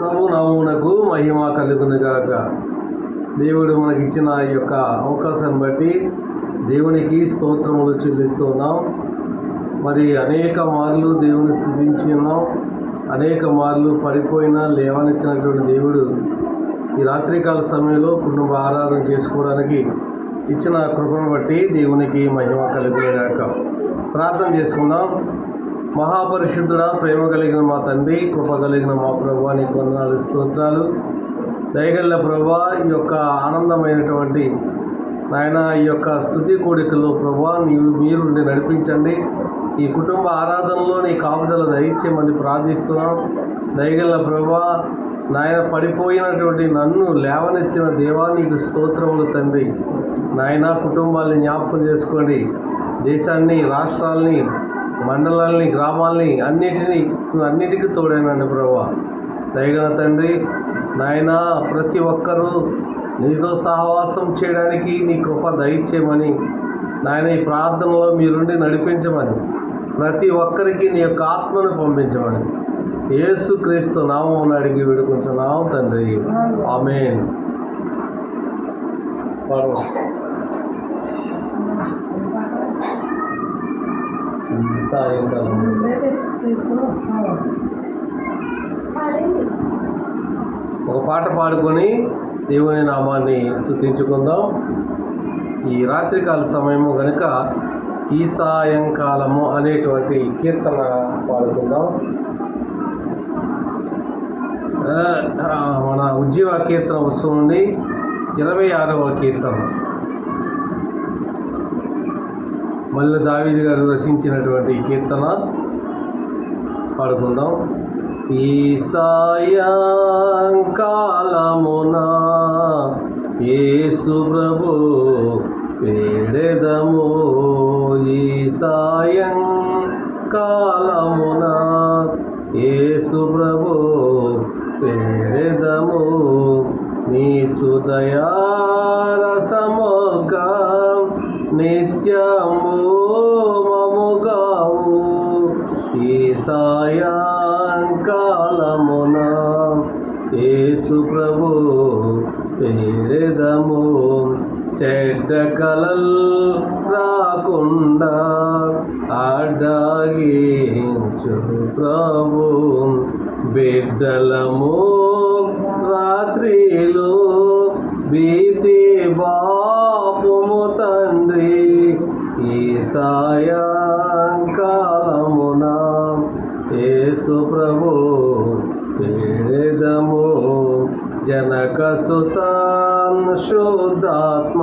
ప్రభు నామమునకు మహిమ కలుగునుగాక. దేవుడు మనకిచ్చిన ఈ యొక్క అవకాశాన్ని బట్టి దేవునికి స్తోత్రములు చెల్లిస్తున్నాం. మరి అనేక మార్లు దేవుని స్తుతించి ఉన్నాం. అనేక మార్లు పడిపోయినా లేవనెత్తినటువంటి దేవుడు ఈ రాత్రికాల సమయంలో కుటుంబ ఆరాధన చేసుకోవడానికి ఇచ్చిన కృపను బట్టి దేవునికి మహిమ కలుగునుగాక. ప్రార్థన చేసుకుందాం. మహాపరిశుద్ధుడా, ప్రేమ కలిగిన మా తండ్రి, కృప కలిగిన మా ప్రభువా, నీకు వందనాలు, స్తోత్రాలు. దయగల ప్రభువా, ఈ యొక్క ఆనందమైనటువంటి నాయన ఈ యొక్క స్తుతి కోడికల్లో ప్రభువా మీరు నడిపించండి. ఈ కుటుంబ ఆరాధనలో నీ కాపుదల దయచేయమని ప్రార్థిస్తున్నాం. దయగల ప్రభువా, నాయన పడిపోయినటువంటి నన్ను లేవనెత్తిన దేవా నీకు స్తోత్రములు తండ్రి. నాయన కుటుంబాలని జ్ఞాపకం చేసుకోండి. దేశాన్ని, రాష్ట్రాలని, మండలాల్ని, గ్రామాల్ని అన్నిటికీ తోడైనండి ప్రభువా. దయగల తండ్రి, నాయన ప్రతి ఒక్కరూ నీతో సహవాసం చేయడానికి నీ కృప దయచేయమని నాయన ఈ ప్రార్థనలో మీరుండి నడిపించమని, ప్రతి ఒక్కరికి నీ యొక్క ఆత్మను పంపించమని యేసుక్రీస్తు నామమున అడిగి వేడుకుంటున్నాం తండ్రి. ఆమేన్. సాయంకాలం ఒక పాట పాడుకొని దేవుని నామాన్ని స్తుతించుకుందాం. ఈ రాత్రికాల సమయము కనుక ఈ సాయంకాలము అనేటువంటి కీర్తన పాడుకుందాం. మన ఉజ్జీవ కీర్తన పుస్తకం నుండి 26వ కీర్తన, మళ్ళీ దావీదు గారు రచించినటువంటి కీర్తన పాడుకుందాం. ఈ సాయంకాలమున యేసు ప్రభు వేడెదము, ఈ సాయంకాలమున యేసు ప్రభు వేడెదము, నీ సుదయారసముగా నిత్యము మముగావు, ఈ సాయంకాలమున యేసు ప్రభు వేడెదము, చెడ్డ కలల్ రాకుండా అడ్డగించు ప్రభు, బిడ్డలము రాత్రిలో భీతి బాపుము తండ్రి, ఈ సాయంకాలమున యేసు ప్రభు వేడెదము, జనకసుతాన్ శుద్ధాత్మ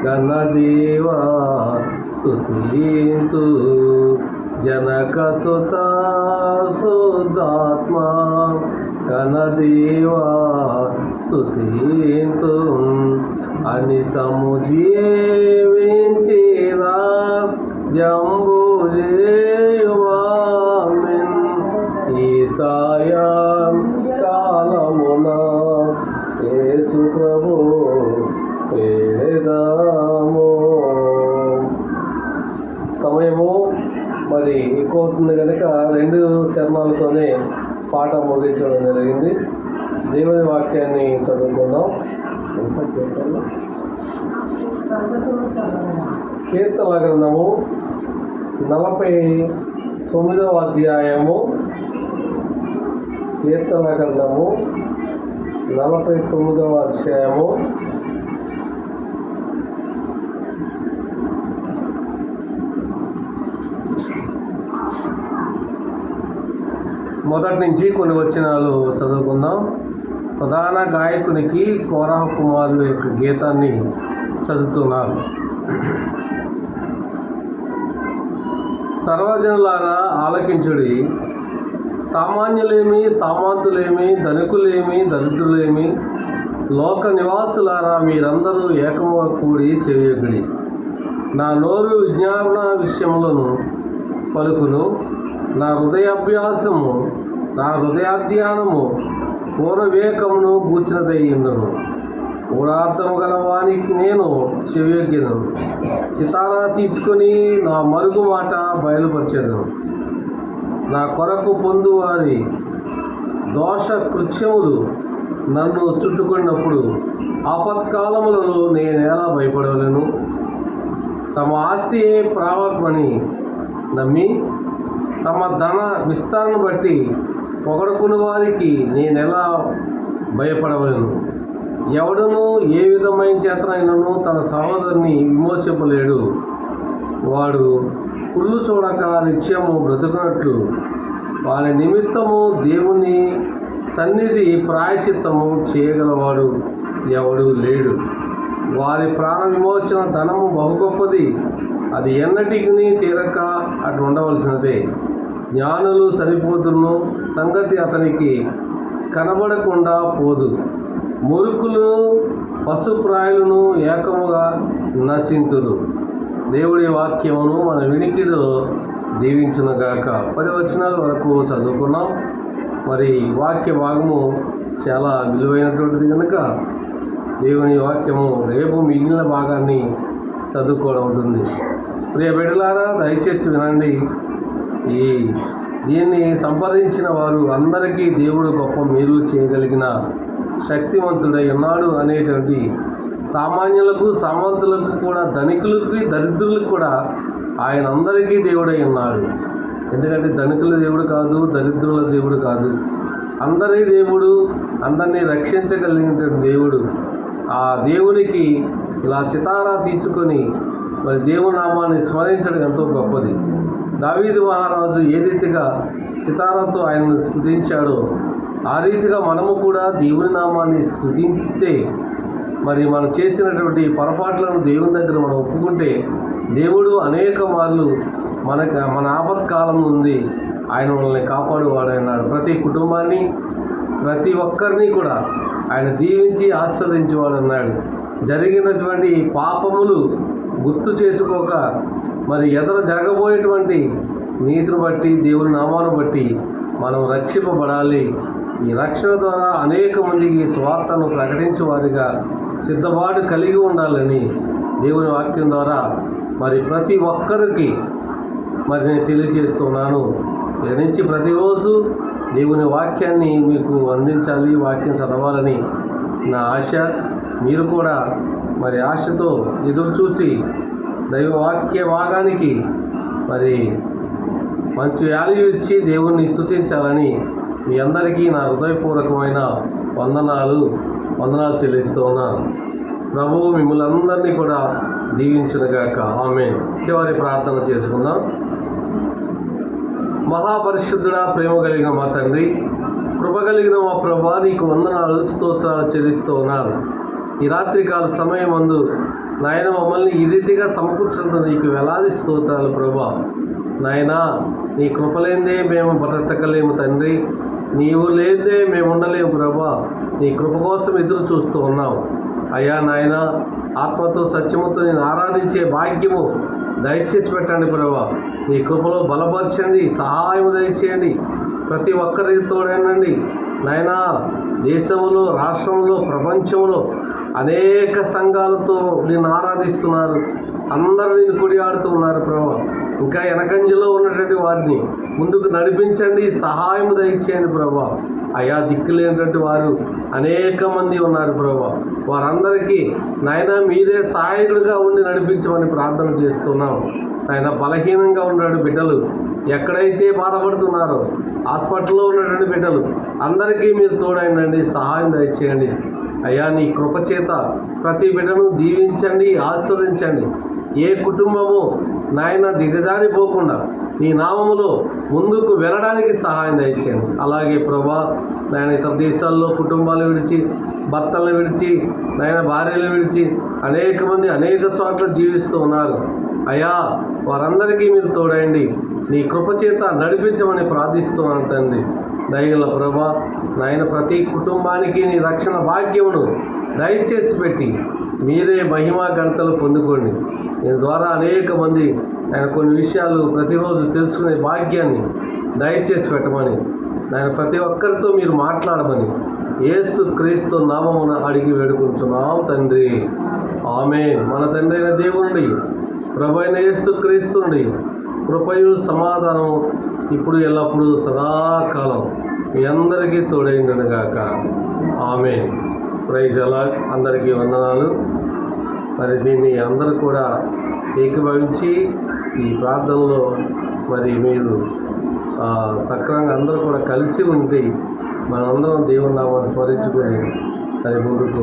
ఘనదేవా స్తుతింతు, జనకసుత శుద్ధాత్మ ఘనదేవా స్తుతింతు, అని సముజీవించిరా జంబుజేయువామిన్, ఈ సాయంకాలమున యేసు ప్రభు వేడెదము. సమయము మరి ఎక్కువ అవుతుంది కనుక 2 చరణాలతోనే పాట ముగించడం జరిగింది. దేవుని వాక్యాన్ని చదువుకుందాం. కీర్తనల గ్రంథము 49వ అధ్యాయము, కీర్తనల గ్రంథము 49వ అధ్యాయము మొదటి నుంచి కొన్ని వచనాలు చదువుకుందాం. ప్రధాన గాయకునికి కోరహ కుమారుల యొక్క గీతాన్ని చదువుతున్నారు. సర్వజనులారా ఆలకించుడి, సామాన్యులేమి, సామంతులేమి, ధనికులేమి, దరిద్రులేమి, లోక నివాసులారా మీరందరూ ఏకముగా కూడి చెవియొగ్గుడి. నా నోరు విజ్ఞాపన విషయములను పలుకును, నా హృదయాభ్యాసము, నా హృదయాధ్యానము పూర్వవివేకమును గూర్చినదయ్యుండును. గూఢార్థము గల వానికి నేను చెవియొగ్గెను, సితారా తీసుకొని నా మరుగు మాట బయలుపరచెదను. నా కొరకు పొందువారి దోష కృత్యములు నన్ను చుట్టుకున్నప్పుడు ఆపత్కాలములలో నేనెలా భయపడవలను? తమ ఆస్తియే ప్రావకమని నమ్మి తమ ధన విస్తరణ బట్టి పొగడుకుని వారికి నేనెలా భయపడవలను? ఎవడును ఏ విధమైన చేతనైనను తన సహోదరుని విమోచింపలేడు. వాడు కుళ్ళు చూడక నిత్యము బ్రతుకున్నట్లు వారి నిమిత్తము దేవుని సన్నిధి ప్రాయచిత్తము చేయగలవాడు ఎవడు లేడు. వారి ప్రాణ విమోచన ధనము బహు గొప్పది, అది ఎన్నటికి తీరక అటు ఉండవలసినదే. జ్ఞానులు సరిపోతున్న సంగతి అతనికి కనబడకుండా పోదు. మురుకులను పశుప్రాయులను ఏకముగా నశింతురు. దేవుడి వాక్యమును మన వినికిడిలో దీవించునుగాక. 10 వచనాల వరకు చదువుకున్నాం. మరి వాక్య భాగము చాలా విలువైనటువంటిది కనుక దేవుని వాక్యము రేపు మిగిలిన భాగాన్ని చదువుకోవడం ఉంటుంది. ప్రియ బిడ్డలారా, దయచేసి వినండి. దీన్ని సంపాదించిన వారు అందరికీ దేవుడు గొప్ప మేలు చేయగలిగిన శక్తివంతుడై ఉన్నాడు అనేటువంటి సామాన్యులకు సామంతులకు కూడా, ధనికులకి దరిద్రులకు కూడా ఆయన అందరికీ దేవుడై ఉన్నాడు. ఎందుకంటే ధనికుల దేవుడు కాదు, దరిద్రుల దేవుడు కాదు, అందరి దేవుడు, అందరినీ రక్షించగలిగినటువంటి దేవుడు. ఆ దేవునికి ఇలా సితారా తీసుకొని మరి దేవుని నామాన్ని స్మరించడం ఎంతో గొప్పది. దావీదు మహారాజు ఏ రీతిగా సితారాతో ఆయనను స్తుతించాడో ఆ రీతిగా మనము కూడా దేవుని నామాన్ని స్తుతించితే, మరి మనం చేసినటువంటి పొరపాట్లను దేవుని దగ్గర మనం ఒప్పుకుంటే దేవుడు అనేక మార్లు మన ఆపత్కాలం నుండి ఆయన మనల్ని కాపాడువాడన్నాడు. ప్రతి కుటుంబాన్ని, ప్రతి ఒక్కరిని కూడా ఆయన దీవించి ఆశీర్వదించేవాడన్నాడు. జరిగినటువంటి పాపములు గుర్తు చేసుకోక మరి ఎదురు జరగబోయేటువంటి నీతిని బట్టి, దేవుని నామాను బట్టి మనం రక్షింపబడాలి. ఈ రక్షణ ద్వారా అనేక మందికి స్వార్థను ప్రకటించే వారిగా సిద్ధపాటు కలిగి ఉండాలని దేవుని వాక్యం ద్వారా మరి ప్రతి ఒక్కరికి మరి నేను తెలియజేస్తున్నాను. ఇక్కడి నుంచి ప్రతిరోజు దేవుని వాక్యాన్ని మీకు అందించాలి, వాక్యం చదవాలని నా ఆశ. మీరు కూడా మరి ఆశతో ఎదురు చూసి దైవ వాక్య భాగానికి మరి మంచి వాల్యూ ఇచ్చి దేవుణ్ణి స్తుతించాలని మీ అందరికీ నా హృదయపూర్వకమైన వందనాలు చెల్లిస్తూ ఉన్నాను. ప్రభువు మిమ్మల్ని అందరినీ కూడా దీవించునుగాక. ఆమేన్. చివరి ప్రార్థన చేసుకుందాం. మహాపరిశుద్ధుడా, ప్రేమ కలిగిన మా తండ్రి, కృప కలిగిన మా ప్రభువా, నీకు వందనాలు స్తోత్రాలు చెల్లిస్తూ ఉన్నాను. ఈ రాత్రికాల సమయం మందు నాయన మమ్మల్ని ఈ రీతిగా సమకూర్చుంటున్న నీకు వేలాది స్తోత్రాలు ప్రభువా. నాయనా, నీ కృప లేనిదే మేము బ్రతకలేము తండ్రి, నీవు లేదే మేము ఉండలేము ప్రభా. నీ కృప కోసం ఎదురు చూస్తూ ఉన్నాం అయ్యా. నాయన, ఆత్మతో సత్యముతో నేను ఆరాధించే భాగ్యము దయచేసి పెట్టండి ప్రభా. నీ కృపలో బలపరచండి, సహాయం దయచేయండి. ప్రతి ఒక్కరికి తోడేనండి నాయనా. దేశంలో, రాష్ట్రంలో, ప్రపంచంలో అనేక సంఘాలతో నేను ఆరాధిస్తున్నారు. అందరూ నేను కొడియాడుతూ ఉన్నారు ప్రభా. ఇంకా వెనకంజలో ఉన్నటువంటి వారిని ముందుకు నడిపించండి, సహాయం దయచేయండి ప్రభా. అయా, దిక్కులేనటువంటి వారు అనేక మంది ఉన్నారు ప్రభా. వారందరికీ నాయన మీరే సహాయకుడిగా ఉండి నడిపించమని ప్రార్థన చేస్తున్నాం. ఆయన బలహీనంగా ఉన్నటువంటి బిడ్డలు ఎక్కడైతే బాధపడుతున్నారో, హాస్పిటల్లో ఉన్నటువంటి బిడ్డలు అందరికీ మీరు తోడైనండి, సహాయం దయచేయండి అయ్యా. నీ కృపచేత ప్రతి బిడ్డను దీవించండి, ఆశీర్వదించండి. ఏ కుటుంబము నాయన దిగజారిపోకుండా నీ నామములో ముందుకు వెళ్ళడానికి సహాయం దయచేయండి. అలాగే ప్రభా, నాయన ఇతర దేశాల్లో కుటుంబాలు విడిచి, భర్తలను విడిచి, నాయన భార్యలు విడిచి అనేక మంది అనేక చోట్ల జీవిస్తూ ఉన్నారు అయ్యా. వారందరికీ మీరు తోడండి, నీ కృపచేత నడిపించమని ప్రార్థిస్తున్నాను తండ్రి. దయగల ప్రభా, నాయన ప్రతి కుటుంబానికి నీ రక్షణ భాగ్యమును దయచేసి పెట్టి మీరే మహిమా ఘనతలు పొందుకోండి. దీని ద్వారా అనేక మంది ఆయన కొన్ని విషయాలు ప్రతిరోజు తెలుసుకునే భాగ్యాన్ని దయచేసి పెట్టమని, ఆయన ప్రతి ఒక్కరితో మీరు మాట్లాడమని యేసు క్రీస్తు నామమున అడిగి వేడుకుంటున్నాం తండ్రి. ఆమేన్. మన తండ్రి అయిన దేవుని, ప్రభు అయిన యేసు క్రీస్తు నుండి కృపయు సమాధానము ఇప్పుడు ఎల్లప్పుడూ సదాకాలం మీ అందరికీ తోడైండును గాక. ఆమేన్. Praise a lot. అందరికీ వందనాలు. మరి దీన్ని అందరూ కూడా ఏకీభవించి ఈ ప్రార్థనలో మరి మీరు సక్రమంగా అందరూ కూడా కలిసి ఉండి మనందరం దేవుని నామాన్ని స్మరించుకొని అది ముందుకు